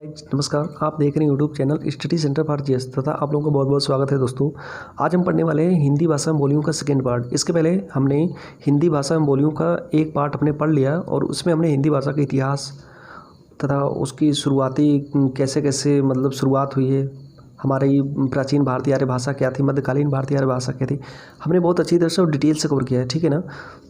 नमस्कार, आप देख रहे हैं YouTube channel study centre for GS तथा आप लोगों का बहुत बहुत स्वागत है दोस्तों। आज हम पढ़ने वाले हैं हिंदी भाषा में बोलियों का सेकेंड पार्ट। इसके पहले हमने हिंदी भाषा में बोलियों का एक पार्ट हमने पढ़ लिया और उसमें हमने हिंदी भाषा का इतिहास तथा उसकी शुरुआती कैसे कैसे मतलब शुरुआत हुई है, हमारी प्राचीन भारतीय आर्य भाषा क्या थी, मध्यकालीन भारतीय आर्य भाषा क्या थी, हमने बहुत अच्छी तरह से और डिटेल से कवर किया है। ठीक है ना।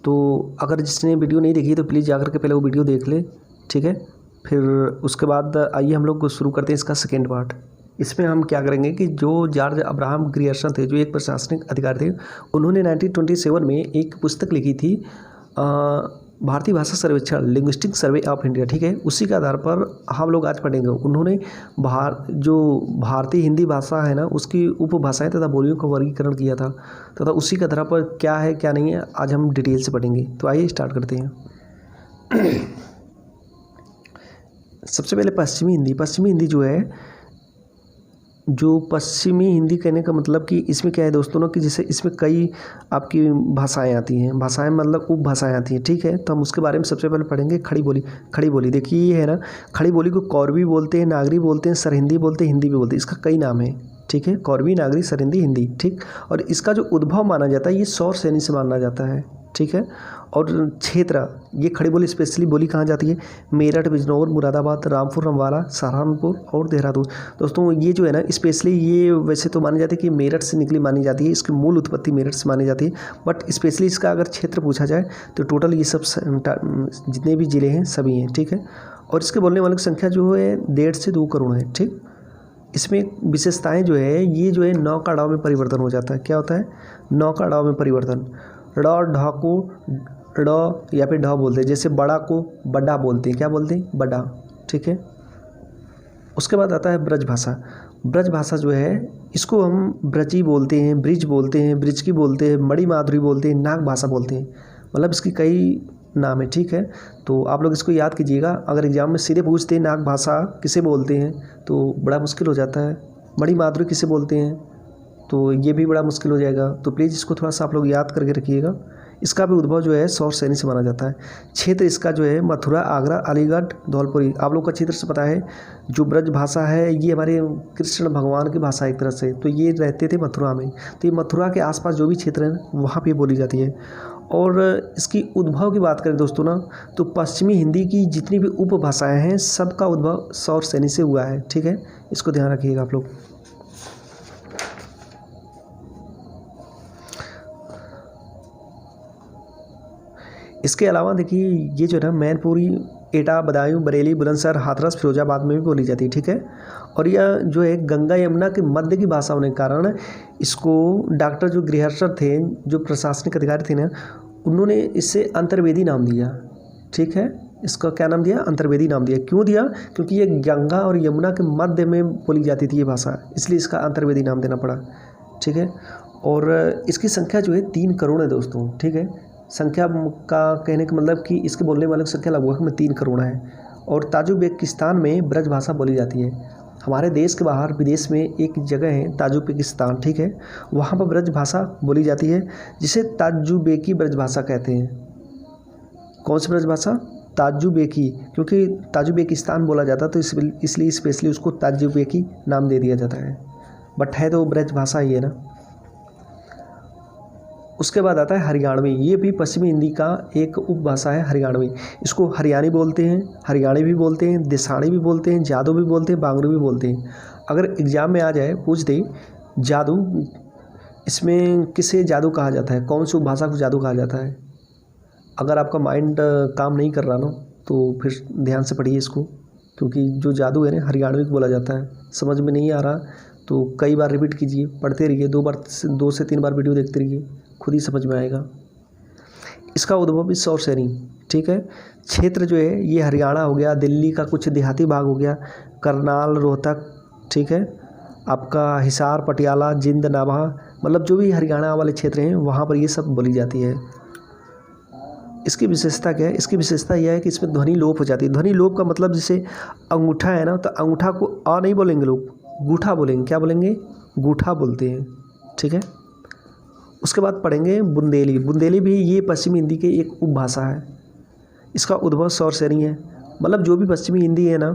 तो अगर जिसने वीडियो नहीं देखी तो प्लीज़ जाकर के पहले वो वीडियो देख ले। ठीक है। फिर उसके बाद आइए हम लोग शुरू करते हैं इसका सेकेंड पार्ट। इसमें हम क्या करेंगे कि जो जॉर्ज अब्राहम ग्रियर्सन थे, जो एक प्रशासनिक अधिकारी थे, उन्होंने 1927 में एक पुस्तक लिखी थी भारतीय भाषा सर्वेक्षण, लिंग्विस्टिक सर्वे ऑफ इंडिया। ठीक है। उसी के आधार पर हम लोग आज पढ़ेंगे। उन्होंने जो भारतीय हिंदी भाषा है ना, उसकी उपभाषाएं तथा बोलियों का वर्गीकरण किया था तथा उसी के आधार पर क्या है क्या नहीं है आज हम डिटेल से पढ़ेंगे। तो आइए स्टार्ट करते हैं। सबसे पहले पश्चिमी हिंदी। पश्चिमी हिंदी जो है, जो पश्चिमी हिंदी कहने का मतलब कि इसमें क्या है दोस्तों ना, कि जैसे इसमें कई आपकी भाषाएं आती हैं, भाषाएं मतलब उपभाषाएं आती हैं। ठीक है। तो हम उसके बारे में सबसे पहले पढ़ेंगे खड़ी बोली। खड़ी बोली देखिए ये है ना, खड़ी बोली को कौरवी बोलते हैं, नागरी बोलते हैं, सरहिंदी बोलते हैं, हिंदी भी बोलते हैं। इसका कई नाम है। ठीक है। कौरवी, नागरी, सरहिंदी, हिंदी। ठीक। और इसका जो उद्भव माना जाता है ये सौर श्रेणी से माना जाता है। ठीक है। और क्षेत्र, ये खड़ी बोली स्पेशली बोली कहाँ जाती है? मेरठ, बिजनौर, मुरादाबाद, रामपुर, अम्बाला, सहारनपुर और देहरादून। दोस्तों ये जो है ना स्पेशली, ये वैसे तो मानी जाती है कि मेरठ से निकली मानी जाती है, इसकी मूल उत्पत्ति मेरठ से मानी जाती है, बट स्पेशली इसका अगर क्षेत्र पूछा जाए तो टोटल ये सब जितने भी ज़िले हैं सभी हैं। ठीक है। और इसके बोलने वालों की संख्या जो है 1.5 से 2 करोड़ है। ठीक। इसमें विशेषताएँ जो है, ये जो है नौ का ड़ाव में परिवर्तन हो जाता है। क्या होता है? नौ का ड़ाव में परिवर्तन। ड़, ढ को ड़ या फिर ढ बोलते हैं। जैसे बड़ा को बड़ा बोलते हैं। क्या बोलते हैं? बड़ा। ठीक है। उसके बाद आता है ब्रज भाषा। ब्रज भाषा जो है, इसको हम ब्रजी बोलते हैं, ब्रिज बोलते हैं, ब्रिज की बोलते हैं, मणि माधुरी बोलते हैं, नाग भाषा बोलते हैं। मतलब इसकी कई नाम है। ठीक है। तो आप लोग इसको याद कीजिएगा। अगर एग्जाम में सीधे पूछते हैं नाग भाषा किसे बोलते हैं तो बड़ा मुश्किल हो जाता है। मणि माधुरी किसे बोलते हैं तो ये भी बड़ा मुश्किल हो जाएगा। तो प्लीज़ इसको थोड़ा सा आप लोग याद करके रखिएगा। इसका भी उद्भव जो है सौर श्रेणी से माना जाता है। क्षेत्र इसका जो है मथुरा, आगरा, अलीगढ़, धौलपुरी। आप लोग को अच्छी तरह से पता है जो ब्रज भाषा है ये हमारे कृष्ण भगवान की भाषा एक तरह से, तो ये रहते थे मथुरा में। तो ये मथुरा के आसपास जो भी क्षेत्र है वहाँ पे बोली जाती है। और इसकी उद्भव की बात करें दोस्तों ना, तो पश्चिमी हिंदी की जितनी भी उपभाषाएँ हैं सबका उद्भव सौर श्रेणी से हुआ है। ठीक है। इसको ध्यान रखिएगा आप लोग। इसके अलावा देखिए ये जो है ना मैनपुरी, एटा, बदायूं, बरेली, बुलंदशहर, हाथरस, फिरोजाबाद में भी बोली जाती है। ठीक है। और यह जो है गंगा यमुना के मध्य की भाषा होने के कारण इसको डॉक्टर जो गृहर्षण थे, जो प्रशासनिक अधिकारी थे ना, उन्होंने इसे अंतर्वेदी नाम दिया। ठीक है। इसका क्या नाम दिया? अंतर्वेदी नाम दिया। क्यों दिया? क्योंकि ये गंगा और यमुना के मध्य में बोली जाती थी ये भाषा, इसलिए इसका अंतर्वेदी नाम देना पड़ा। ठीक है। और इसकी संख्या जो है 3 करोड़ है दोस्तों। ठीक है। संख्या का कहने का मतलब कि इसके बोलने वालों की संख्या लगभग में 3 करोड़ है। और ताजुकिस्तान में ब्रज भाषा बोली जाती है। हमारे देश के बाहर विदेश में एक जगह है ताजुकिस्तान। ठीक है। वहाँ पर ब्रज भाषा बोली जाती है, जिसे ताजुबेकी ब्रज भाषा कहते हैं। कौन सी ब्रज भाषा? ताजुबेकी। क्योंकि ताजुकिस्तान बोला जाता तो इसलिए स्पेशली उसको ताजुबेकी नाम दे दिया जाता है, बट है तो ब्रज भाषा ही है ना। उसके बाद आता है हरियाणवी। ये भी पश्चिमी हिंदी का एक उपभाषा है, हरियाणवी। इसको हरियाणी बोलते हैं, हरियाणी भी बोलते हैं, देसानी भी बोलते हैं, जादू भी बोलते हैं, बांगड़ू भी बोलते हैं। अगर एग्जाम में आ जाए पूछ दे जादू, इसमें किसे जादू कहा जाता है, कौन सी उपभाषा को जादू कहा जाता है? अगर आपका माइंड काम नहीं कर रहा ना तो फिर ध्यान से पढ़िए इसको, क्योंकि जो जादू है ना हरियाणवी को बोला जाता है। समझ में नहीं आ रहा तो कई बार रिपीट कीजिए, पढ़ते रहिए, 2 से 3 बार वीडियो देखते रहिए, खुद ही समझ में आएगा। इसका उद्भव भी सौर श्रेणी। ठीक है। क्षेत्र जो है ये हरियाणा हो गया, दिल्ली का कुछ देहाती भाग हो गया, करनाल, रोहतक। ठीक है। आपका हिसार, पटियाला, जिंद, नाभा, मतलब जो भी हरियाणा वाले क्षेत्र हैं वहाँ पर ये सब बोली जाती है। इसकी विशेषता क्या है? इसकी विशेषता यह है कि इसमें ध्वनि लोप हो जाती है। ध्वनि लोप का मतलब जैसे अंगूठा है ना, तो अंगूठा को आ नहीं बोलेंगे लोग, गूठा बोलेंगे। क्या बोलेंगे? गूठा बोलते हैं। ठीक है। उसके बाद पढ़ेंगे बुंदेली। बुंदेली भी ये पश्चिमी हिंदी की एक उपभाषा है। इसका उद्भव सौर श्रेणी है। मतलब जो भी पश्चिमी हिंदी है ना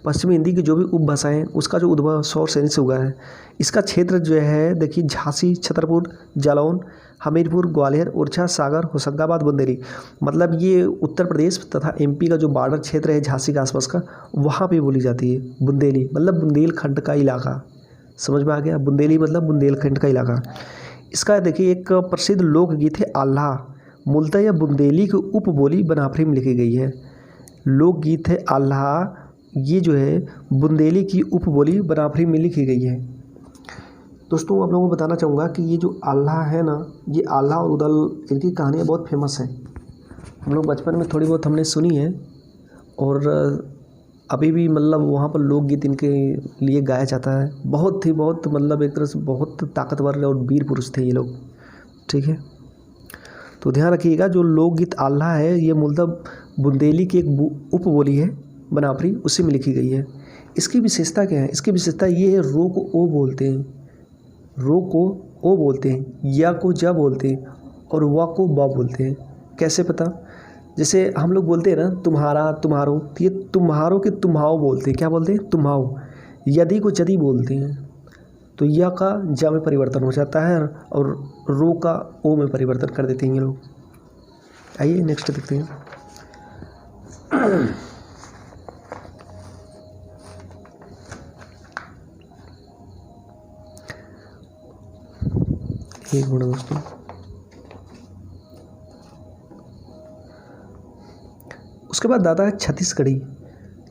पश्चिमी हिंदी की जो भी उपभाषाएं हैं उसका जो उद्भव सौर सैनी से हुआ है। इसका क्षेत्र जो है देखिए झांसी, छतरपुर, जालौन, हमीरपुर, ग्वालियर, ओरछा, सागर, होशंगाबाद, बुंदेली, मतलब ये उत्तर प्रदेश तथा एमपी का जो बॉर्डर क्षेत्र है झांसी के आसपास का, वहाँ पे बोली जाती है। बुंदेली मतलब बुंदेलखंड का इलाका, समझ में आ गया। बुंदेली मतलब बुंदेलखंड का इलाका। इसका देखिए एक प्रसिद्ध लोकगीत है आल्हा, मूलतः यह बुंदेली की उपबोली बनाफरी में लिखी गई है। लोकगीत है आल्हा, ये जो है बुंदेली की उपबोली बनाफरी में लिखी गई है। दोस्तों आप लोगों को बताना चाहूँगा कि ये जो आल्हा है ना, ये आल्हा और उदल, इनकी कहानियाँ बहुत फेमस हैं। हम लोग बचपन में थोड़ी बहुत हमने सुनी है और अभी भी मतलब वहाँ पर लोकगीत इनके लिए गाया जाता है। बहुत मतलब एक तरह से बहुत ताकतवर और वीर पुरुष थे ये लोग, ठीक है। तो ध्यान रखिएगा जो लोकगीत आल्हा है ये मूलतः बुंदेली की एक उपबोली है बनाफरी, उसी में लिखी गई है। इसकी विशेषता क्या है? इसकी विशेषता ये है रो को ओ बोलते हैं, रो को ओ बोलते हैं, या को जा बोलते हैं और वा को बा बोलते हैं। कैसे पता? जैसे हम लोग बोलते हैं ना तुम्हारा, तुम्हारो, तो ये तुम्हारो के तुम्हाओ बोलते हैं। क्या बोलते हैं? तुम्हाओ। यदि को यदि बोलते हैं, तो या का जा में परिवर्तन हो जाता है और रो का ओ में परिवर्तन कर देते हैं ये लोग। आइए नेक्स्ट देखते हैं। एक मिनट दोस्तों, उसके बाद आता है छत्तीसगढ़ी।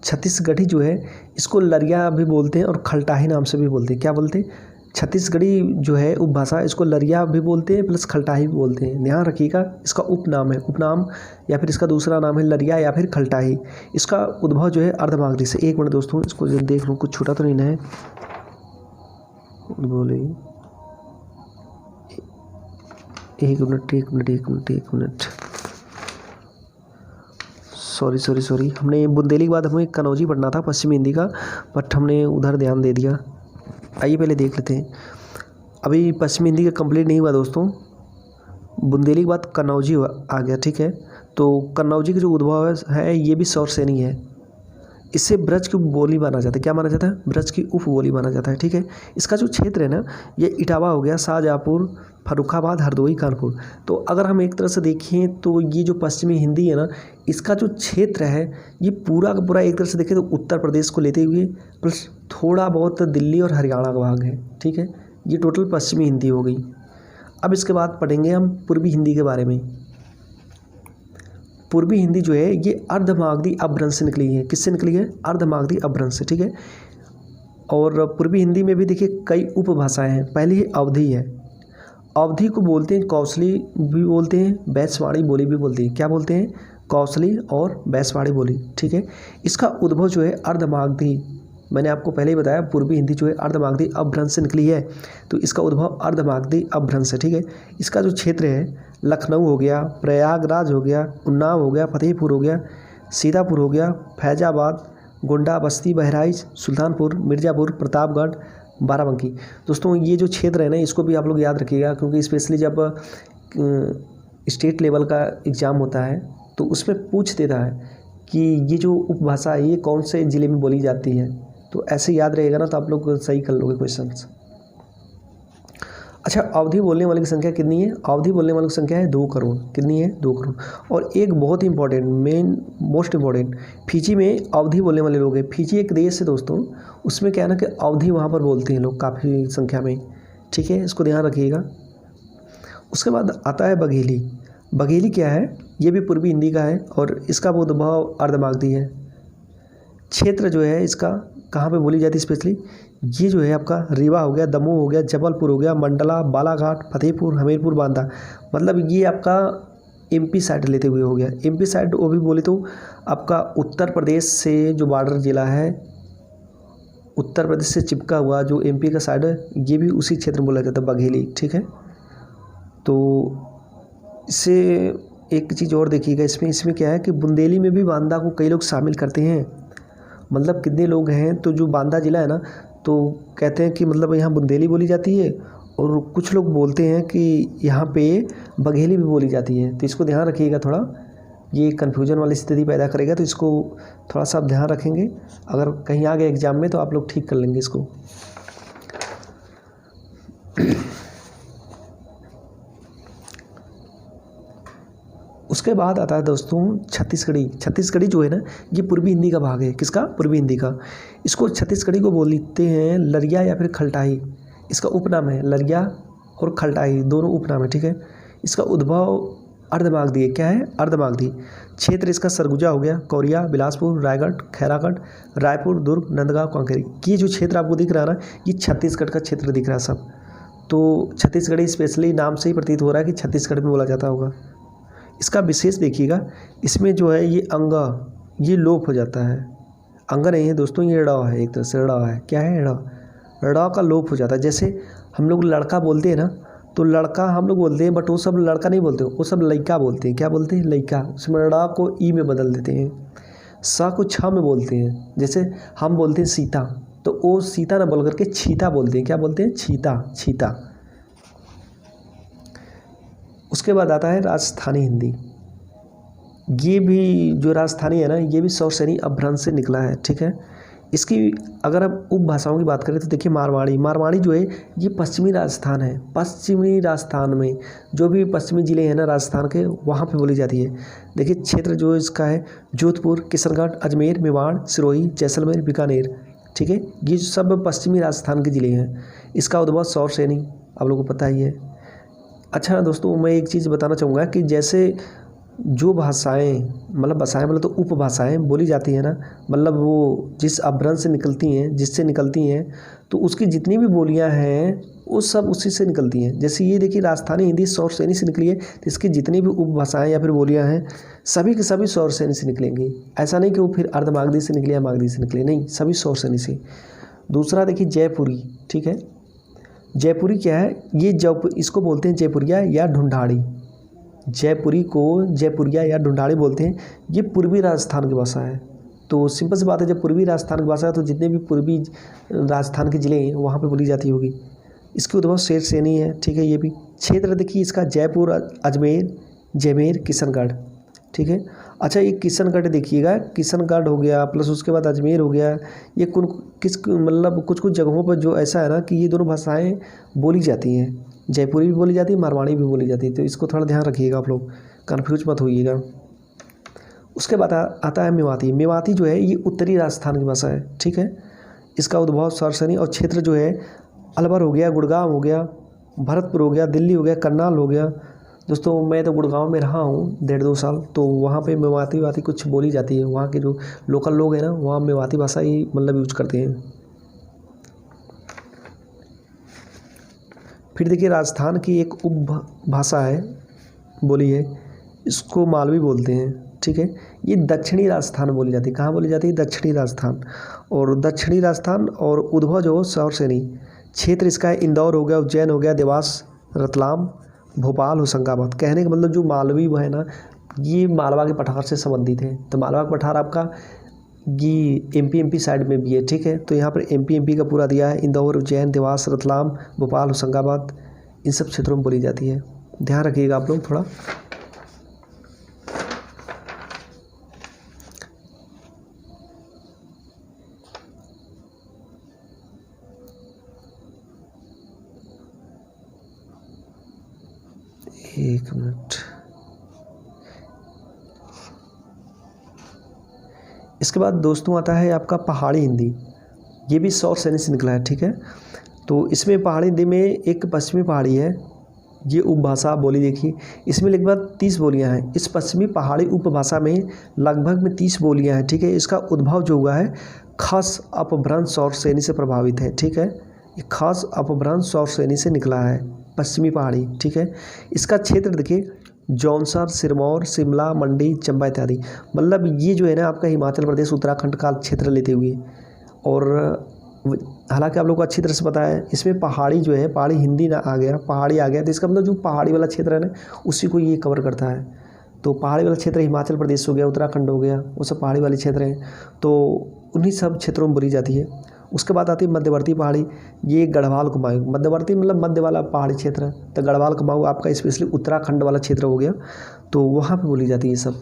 छत्तीसगढ़ी जो है इसको लरिया भी बोलते हैं और खलटाही नाम से भी बोलते हैं। क्या बोलते हैं? छत्तीसगढ़ी जो है उपभाषा, इसको लरिया भी बोलते हैं प्लस खलटाही भी बोलते हैं। ध्यान रखिएगा, इसका उपनाम है, उपनाम या फिर इसका दूसरा नाम है लरिया या फिर खलटाही। इसका उद्भव जो है अर्धमागधी से। एक मिनट दोस्तों, इसको देख लूँ कुछ छूटा तो नहीं है। बोले एक मिनट, सॉरी, हमने बुंदेली के बाद हमें कनौजी पढ़ना था पश्चिमी हिंदी का, बट हमने उधर ध्यान दे दिया। आइए पहले देख लेते हैं। अभी पश्चिमी हिंदी का कंप्लीट नहीं हुआ दोस्तों, बुंदेली के बाद कनौजी आ गया, ठीक है। तो कनौजी का जो उद्भव है ये भी सौर सैनी है। इससे ब्रज की बोली माना जाता है। क्या माना जाता है? ब्रज की उपबोली माना जाता है, ठीक है। इसका जो क्षेत्र है ना, ये इटावा हो गया, शाहजहाँपुर, फर्रुखाबाद, हरदोई, कानपुर। तो अगर हम एक तरह से देखें तो ये जो पश्चिमी हिंदी है ना, इसका जो क्षेत्र है ये पूरा का पूरा एक तरह से देखें तो उत्तर प्रदेश को लेते हुए प्लस थोड़ा बहुत दिल्ली और हरियाणा का भाग है, ठीक है। ये टोटल पश्चिमी हिंदी हो गई। अब इसके बाद पढ़ेंगे हम पूर्वी हिंदी के बारे में। पूर्वी हिंदी जो है ये अर्धमागधी अपभ्रंश से निकली है। किससे निकली है? अर्धमागधी अपभ्रंश से, ठीक है। और पूर्वी हिंदी में भी देखिए कई उपभाषाएं हैं। पहली अवधी है। अवधी को बोलते हैं कौशली भी बोलते हैं, बैसवाड़ी बोली भी बोलते हैं। क्या बोलते हैं? कौशली और बैसवाड़ी बोली, ठीक है। इसका उद्भव जो है अर्धमागधी, मैंने आपको पहले ही बताया पूर्वी हिंदी जो है अर्धमागधी अपभ्रंश से निकली है। तो इसका उद्भव अर्धमागधी अपभ्रंश है, ठीक है। इसका जो क्षेत्र है लखनऊ हो गया, प्रयागराज हो गया, उन्नाव हो गया, फतेहपुर हो गया, सीतापुर हो गया, फैजाबाद, गोंडा, बस्ती, बहराइच, सुल्तानपुर, मिर्ज़ापुर, प्रतापगढ़, बाराबंकी। दोस्तों ये जो क्षेत्र है ना, इसको भी आप लोग याद रखिएगा, क्योंकि स्पेशली जब स्टेट लेवल का एग्ज़ाम होता है तो उसमें पूछ देता है कि ये जो उपभाषा है ये कौन से ज़िले में बोली जाती है। तो ऐसे याद रहेगा ना तो आप लोग सही कर लोगे क्वेश्चंस। अच्छा, अवधी बोलने वाले की संख्या कितनी है? अवधी बोलने वालों की संख्या है 2 करोड़। कितनी है? 2 करोड़। और एक बहुत ही इंपॉर्टेंट, मोस्ट इम्पॉर्टेंट, फिजी में अवधी बोलने वाले लोग हैं। फिजी एक देश है दोस्तों, उसमें क्या है ना कि अवधी वहाँ पर बोलते हैं लोग काफ़ी संख्या में, ठीक है। इसको ध्यान रखिएगा। उसके बाद आता है बघेली। बघेली क्या है? ये भी पूर्वी हिंदी का है और इसका उद्भव अर्धमागधी है। क्षेत्र जो है इसका कहाँ पे बोली जाती है स्पेशली? ये जो है आपका रीवा हो गया, दमोह हो गया, जबलपुर हो गया, मंडला, बालाघाट, फतेहपुर, हमीरपुर, बांदा, मतलब ये आपका एमपी साइड लेते हुए हो गया। एमपी साइड वो भी बोले तो आपका उत्तर प्रदेश से जो बॉर्डर जिला है, उत्तर प्रदेश से चिपका हुआ जो एमपी का साइड है, ये भी उसी क्षेत्र में बोला जाता है बघेली, ठीक है। तो इससे एक चीज़ और देखिएगा, इसमें क्या है कि बुंदेली में भी बांदा को कई लोग शामिल करते हैं। मतलब कितने लोग हैं, तो जो बांदा जिला है ना, तो कहते हैं कि मतलब यहाँ बुंदेली बोली जाती है और कुछ लोग बोलते हैं कि यहाँ पे बघेली भी बोली जाती है। तो इसको ध्यान रखिएगा थोड़ा। ये कन्फ्यूजन वाली स्थिति पैदा करेगा, तो इसको थोड़ा सा आप ध्यान रखेंगे। अगर कहीं आ गए एग्जाम में तो आप लोग ठीक कर लेंगे इसको। उसके बाद आता है दोस्तों छत्तीसगढ़ी। छत्तीसगढ़ी जो है ना, ये पूर्वी हिंदी का भाग है। किसका? पूर्वी हिंदी का। इसको छत्तीसगढ़ी को बोलते हैं लरिया या फिर खलटाई। इसका उपनाम है लरिया और खलटाई, दोनों उपनाम है, ठीक है। इसका उद्भव अर्धमागधी। क्या है? अर्धमागधी। क्षेत्र इसका सरगुजा हो गया, कोरिया, बिलासपुर, रायगढ़, खैरागढ़, रायपुर, दुर्ग, नंदगांव, कांकेर। ये जो क्षेत्र आपको दिख रहा है ना, ये छत्तीसगढ़ का क्षेत्र दिख रहा है सब। तो छत्तीसगढ़ी स्पेशली नाम से ही प्रतीत हो रहा है कि छत्तीसगढ़ में बोला जाता होगा। इसका विशेष देखिएगा, इसमें जो है ये अंगा, ये लोप हो जाता है। अंगा नहीं है दोस्तों, ये ड़ है, एक तरह से ड़ है। क्या है? ड़ का लोप हो जाता है। जैसे हम लोग लड़का बोलते हैं ना, तो लड़का हम लोग बोलते हैं, बट वो सब लड़का नहीं बोलते, वो सब लइका बोलते हैं। क्या बोलते हैं? लइका। उसमें ड़ को ई में बदल देते हैं, स को छ में बोलते हैं। जैसे हम बोलते हैं सीता, तो वो सीता ना बोल करके छीता बोलते हैं। क्या बोलते हैं? छीता, छीता। उसके बाद आता है राजस्थानी हिंदी। ये भी जो राजस्थानी है ना, ये भी सौरसेनी अपभ्रंश से निकला है, ठीक है। इसकी अगर आप उपभाषाओं की बात करें तो देखिए मारवाड़ी। मारवाड़ी जो है ये पश्चिमी राजस्थान है। पश्चिमी राजस्थान में जो भी पश्चिमी ज़िले हैं ना राजस्थान के, वहाँ पे बोली जाती है। देखिए क्षेत्र जो इसका है जोधपुर, किशनगढ़, अजमेर, मेवाड़, सिरोही, जैसलमेर, बीकानेर, ठीक है। ये सब पश्चिमी राजस्थान के ज़िले हैं। इसका उद्भव सौरसेनी, आप लोगों को पता ही है। अच्छा दोस्तों, मैं एक चीज़ बताना चाहूँगा कि जैसे जो भाषाएं मतलब तो उपभाषाएं बोली जाती हैं ना, मतलब वो जिस अपभ्रंश से निकलती हैं, जिससे निकलती हैं, तो उसकी जितनी भी बोलियां हैं वो सब उसी से निकलती हैं। जैसे ये देखिए राजस्थानी हिंदी सौरसेनी से निकली है, तो इसकी जितनी भी उपभाषाएं या फिर बोलियां हैं सभी के सभी सौरसेनी से निकलेंगी। ऐसा नहीं कि वो फिर अर्धमागधी से निकले या मागधी से निकले, नहीं, सभी सौरसेनी से। दूसरा देखिए जयपुरी, ठीक है। जयपुरी क्या है? ये इसको बोलते हैं जयपुरिया या ढूंढाड़ी। जयपुरी को जयपुरिया या ढूंढाड़ी बोलते हैं। ये पूर्वी राजस्थान की भाषा है। तो सिंपल सी बात है, जब पूर्वी राजस्थान की भाषा है तो जितने भी पूर्वी राजस्थान के ज़िले हैं वहाँ पे बोली जाती होगी। इसकी उद्भव सौरसेनी है, ठीक है। ये भी क्षेत्र देखिए इसका जयपुर, अजमेर, जैमेर, किशनगढ़, ठीक है। अच्छा, ये किशनगढ़ देखिएगा, किशनगढ़ हो गया प्लस उसके बाद अजमेर हो गया। ये मतलब कुछ कुछ जगहों पर जो ऐसा है ना कि ये दोनों भाषाएं बोली जाती हैं। जयपुरी भी बोली जाती है, मारवाड़ी भी बोली जाती है। तो इसको थोड़ा ध्यान रखिएगा, आप लोग कन्फ्यूज मत होइएगा। उसके बाद आता है मेवाती। मेवाती जो है ये उत्तरी राजस्थान की भाषा है, ठीक है। इसका उद्भव सौरसेनी और क्षेत्र जो है अलवर हो गया, गुड़गांव हो गया, भरतपुर हो गया, दिल्ली हो गया, करनाल हो गया। दोस्तों मैं तो गुड़गांव में रहा हूँ 1.5-2 साल, तो वहाँ पे मेवाती कुछ बोली जाती है। वहाँ के जो लोकल लोग हैं ना, वहाँ मेवाती भाषा ही मतलब यूज करते हैं। फिर देखिए राजस्थान की एक उपभाषा है, बोली है, इसको मालवी बोलते हैं, ठीक है। ये दक्षिणी राजस्थान बोली जाती है। कहाँ बोली जाती है? दक्षिणी राजस्थान। और दक्षिणी राजस्थान और उद्भव जो सौरसेनी। क्षेत्र इसका है इंदौर हो गया, उज्जैन हो गया, देवास, रतलाम, भोपाल, होशंगाबाद। कहने का मतलब जो मालवी वो है ना, ये मालवा के पठार से संबंधित है। तो मालवा का पठार आपका ये एमपी साइड में भी है, ठीक है। तो यहाँ पर एमपी का पूरा दिया है। इंदौर, उज्जैन, देवास, रतलाम, भोपाल, होशंगाबाद, इन सब क्षेत्रों में बोली जाती है। ध्यान रखिएगा आप लोग थोड़ा। एक मिनट। इसके बाद दोस्तों आता है आपका पहाड़ी हिंदी। ये भी सौरसेनी से निकला है, ठीक है। तो इसमें पहाड़ी हिंदी में एक पश्चिमी पहाड़ी है, ये उपभाषा बोली देखिए। इसमें लगभग 30 बोलियां हैं। इस पश्चिमी पहाड़ी उपभाषा में लगभग में 30 बोलियां हैं, ठीक है। इसका उद्भव जो हुआ है खास अपभ्रंश सौरसेनी से प्रभावित है, ठीक है। ये खास अपभ्रंश सौरसेनी से निकला है, पश्चिमी पहाड़ी, ठीक है। इसका क्षेत्र देखिए जौनसर, सिरमौर, शिमला, मंडी, चंबा इत्यादि। मतलब ये जो है ना आपका हिमाचल प्रदेश, उत्तराखंड का क्षेत्र लेते हुए। और हालांकि आप लोगों को अच्छी तरह से पता है, इसमें पहाड़ी जो है, पहाड़ी हिंदी ना आ गया, पहाड़ी आ गया, तो इसका मतलब जो पहाड़ी वाला क्षेत्र है ना उसी को ये कवर करता है। तो पहाड़ी वाला क्षेत्र हिमाचल प्रदेश हो गया, उत्तराखंड हो गया, वो सब पहाड़ी वाले क्षेत्र हैं। तो उन्हीं सब क्षेत्रों में बोली जाती है। उसके बाद आती है मध्यवर्ती पहाड़ी। ये गढ़वाल कुमाऊं, मध्यवर्ती मतलब मध्य वाला पहाड़ी क्षेत्र है। तो गढ़वाल कुमाऊं आपका स्पेशली उत्तराखंड वाला क्षेत्र हो गया, तो वहाँ पे बोली जाती है सब।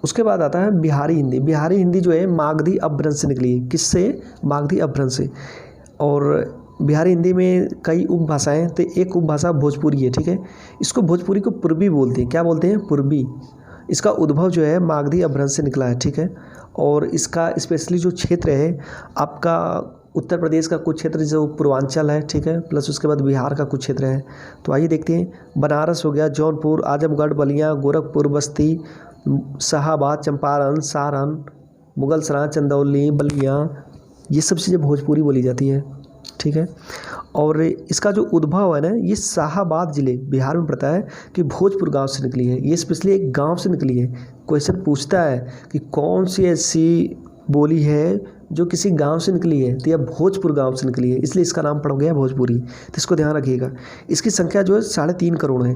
उसके बाद आता है बिहारी हिंदी। बिहारी हिंदी जो है मागधी अपभ्रंश से निकली है। किससे? मागधी अपभ्रंश से। और बिहारी हिंदी में कई उपभाषाएं, तो एक उपभाषा भोजपुरी है, ठीक है। इसको भोजपुरी को पूर्वी बोलते हैं। क्या बोलते हैं? पूर्वी। इसका उद्भव जो है मागधी अपभ्रंश से निकला है, ठीक है। और इसका स्पेशली जो क्षेत्र है आपका उत्तर प्रदेश का कुछ क्षेत्र जो पूर्वांचल है, ठीक है, प्लस उसके बाद बिहार का कुछ क्षेत्र है। तो आइए देखते हैं। बनारस हो गया, जौनपुर, आजमगढ़, बलिया, गोरखपुर, बस्ती, शाहाबाद, चंपारण, सारण, मुगलसराय, चंदौली, बलिया, ये सब चीज़ें भोजपुरी बोली जाती है, ठीक है। और इसका जो उद्भव है ना, ये शाहाबाद ज़िले बिहार में पड़ता है कि भोजपुर गांव से निकली है। ये स्पेशली एक गांव से निकली है। क्वेश्चन पूछता है कि कौन सी ऐसी बोली है जो किसी गांव से निकली है, तो यह भोजपुर गांव से निकली है, इसलिए इसका नाम पड़ गया भोजपुरी। तो इसको ध्यान रखिएगा। इसकी संख्या जो है 3.5 करोड़ है।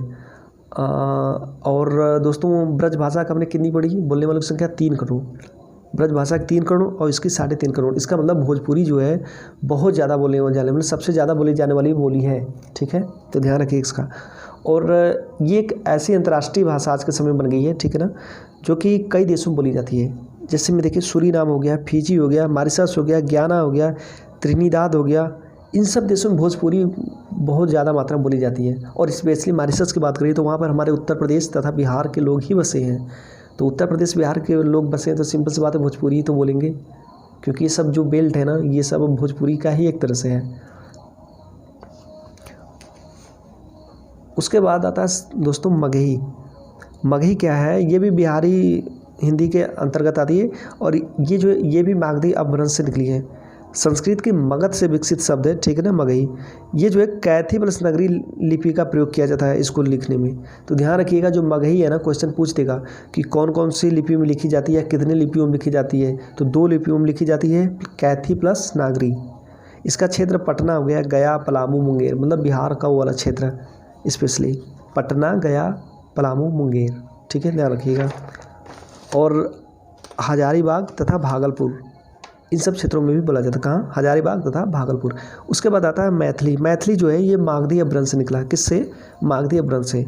और दोस्तों ब्रजभाषा का हमने कितनी पढ़ी? बोलने वालों की संख्या 3 करोड़। ब्रजभाषा की 3 करोड़ और इसकी 3.5 करोड़। इसका मतलब भोजपुरी जो है बहुत ज़्यादा बोलने वाले, मतलब सबसे ज़्यादा बोली जाने वाली बोली है, ठीक है। तो ध्यान रखिए इसका। और ये एक ऐसी अंतर्राष्ट्रीय भाषा आज के समय में बन गई है, ठीक है ना, जो कि कई देशों में बोली जाती है। जैसे में देखिए सूरीनाम हो गया, फिजी हो गया, मॉरिशस हो गया, गयाना हो गया, त्रिनिदाद हो गया, इन सब देशों में भोजपुरी बहुत ज़्यादा मात्रा में बोली जाती है। और स्पेशली मॉरिशस की बात करिए तो वहाँ पर हमारे उत्तर प्रदेश तथा बिहार के लोग ही बसे हैं। तो उत्तर प्रदेश बिहार के लोग बसे हैं तो सिंपल सी बात है भोजपुरी ही तो बोलेंगे, क्योंकि ये सब जो बेल्ट है ना, ये सब भोजपुरी का ही एक तरह से है। उसके बाद आता है दोस्तों मगही। मगही क्या है? ये भी बिहारी हिंदी के अंतर्गत आती है। और ये भी मागधी अपभ्रंश से निकली है। संस्कृत की मगध से विकसित शब्द है, ठीक है ना, मगही। ये जो है कैथी प्लस नगरी लिपि का प्रयोग किया जाता है इसको लिखने में। तो ध्यान रखिएगा, जो मगही है ना, क्वेश्चन पूछ देगा कि कौन कौन सी लिपि में लिखी जाती है, कितने लिपियों में लिखी जाती है। तो 2 लिपियों में लिखी जाती है, कैथी प्लस नागरी। इसका क्षेत्र पटना हो गया, गया, पलामू, मुंगेर, मतलब बिहार का वो वाला क्षेत्र, स्पेशली पटना, गया, पलामू, मुंगेर, ठीक है, ध्यान रखिएगा। और हजारीबाग तथा भागलपुर, इन सब क्षेत्रों में भी बोला जाता है। कहाँ? हजारीबाग तथा भागलपुर। उसके बाद आता है मैथिली। मैथिली जो है ये मागधी अपभ्रंश से निकला। किससे? मागधी अपभ्रंश से।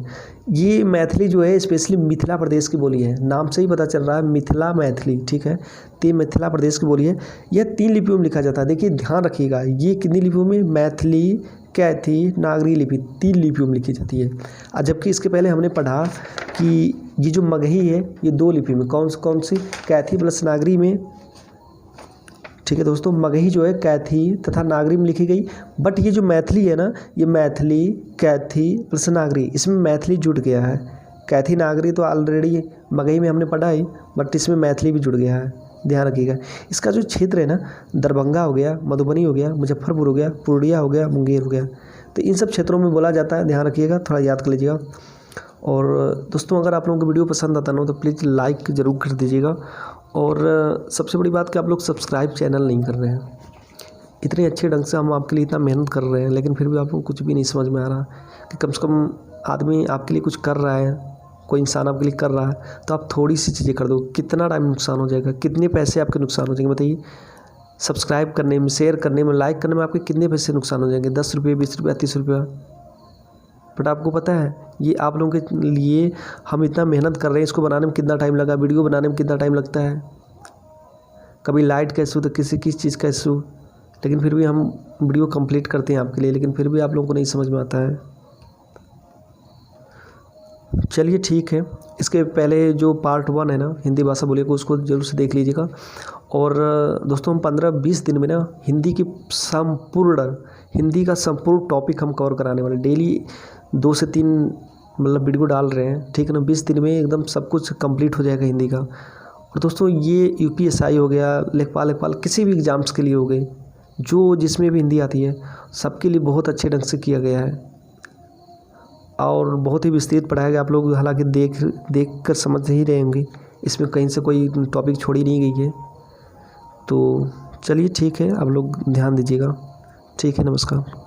ये मैथिली जो है स्पेशली मिथिला प्रदेश की बोली है। नाम से ही पता चल रहा है, मिथिला मैथिली, ठीक है। तो ये मिथिला प्रदेश की बोली है। यह 3 लिपियों में लिखा जाता है। देखिए ध्यान रखिएगा, ये कितनी लिपियों में? मैथिली, कैथी, नागरी लिपि 3 लिपियों में लिखी जाती है। और जबकि इसके पहले हमने पढ़ा कि ये जो मगही है ये 2 लिपि में, कौन सी? कैथी प्लस नागरी में, ठीक है दोस्तों। मगही जो है कैथी तथा नागरी में लिखी गई। बट ये जो मैथिली है ना, ये मैथिली, कैथी प्लस नागरी, इसमें मैथिली जुड़ गया है। कैथी नागरी तो ऑलरेडी मगही में हमने पढ़ा ही, बट इसमें मैथिली भी जुड़ गया है, ध्यान रखिएगा। इसका जो क्षेत्र है ना, दरभंगा हो गया, मधुबनी हो गया, मुजफ्फरपुर हो गया, पूर्णिया हो गया, मुंगेर हो गया, तो इन सब क्षेत्रों में बोला जाता है, ध्यान रखिएगा, थोड़ा याद कर लीजिएगा। और दोस्तों अगर आप लोगों को वीडियो पसंद आता ना तो प्लीज़ लाइक ज़रूर कर दीजिएगा। और सबसे बड़ी बात कि आप लोग सब्सक्राइब चैनल नहीं कर रहे हैं। इतने अच्छे ढंग से हम आपके लिए इतना मेहनत कर रहे हैं, लेकिन फिर भी आपको कुछ भी नहीं समझ में आ रहा कि कम से कम आदमी आपके लिए कुछ कर रहा है, कोई इंसान आपके लिए कर रहा है, तो आप थोड़ी सी चीज़ें कर दो, कितना टाइम नुकसान हो जाएगा, कितने पैसे आपके नुकसान हो जाएंगे बताइए। सब्सक्राइब करने में, शेयर करने में, लाइक करने में आपके कितने पैसे नुकसान हो जाएंगे? 10 रुपये, 20 रुपये, 30 रुपया। बट आपको पता है ये आप लोगों के लिए हम इतना मेहनत कर रहे हैं, इसको बनाने में कितना टाइम लगा, वीडियो बनाने में कितना टाइम लगता है। कभी लाइट का इशू तो किसी चीज़ का इशू, लेकिन फिर भी हम वीडियो कंप्लीट करते हैं आपके लिए, लेकिन फिर भी आप लोगों को नहीं समझ में आता है। चलिए ठीक है, इसके पहले जो पार्ट 1 है ना हिंदी भाषा बोलिए को, उसको जरूर से देख लीजिएगा। और दोस्तों हम 15-20 दिन में ना हिंदी का संपूर्ण टॉपिक हम कवर कराने वाले, डेली 2 से 3 मतलब वीडियो डाल रहे हैं, ठीक है ना। 20 दिन में एकदम सब कुछ कंप्लीट हो जाएगा हिंदी का। और दोस्तों ये UPSI हो गया, लेखपाल किसी भी एग्ज़ाम्स के लिए हो गए, जो जिसमें भी हिंदी आती है सबके लिए बहुत अच्छे ढंग से किया गया है और बहुत ही विस्तृत पढ़ाया गया। आप लोग हालांकि देख कर समझ ही रहे होंगे, इसमें कहीं से कोई टॉपिक छोड़ी नहीं गई है। तो चलिए ठीक है, आप लोग ध्यान दीजिएगा, ठीक है, नमस्कार।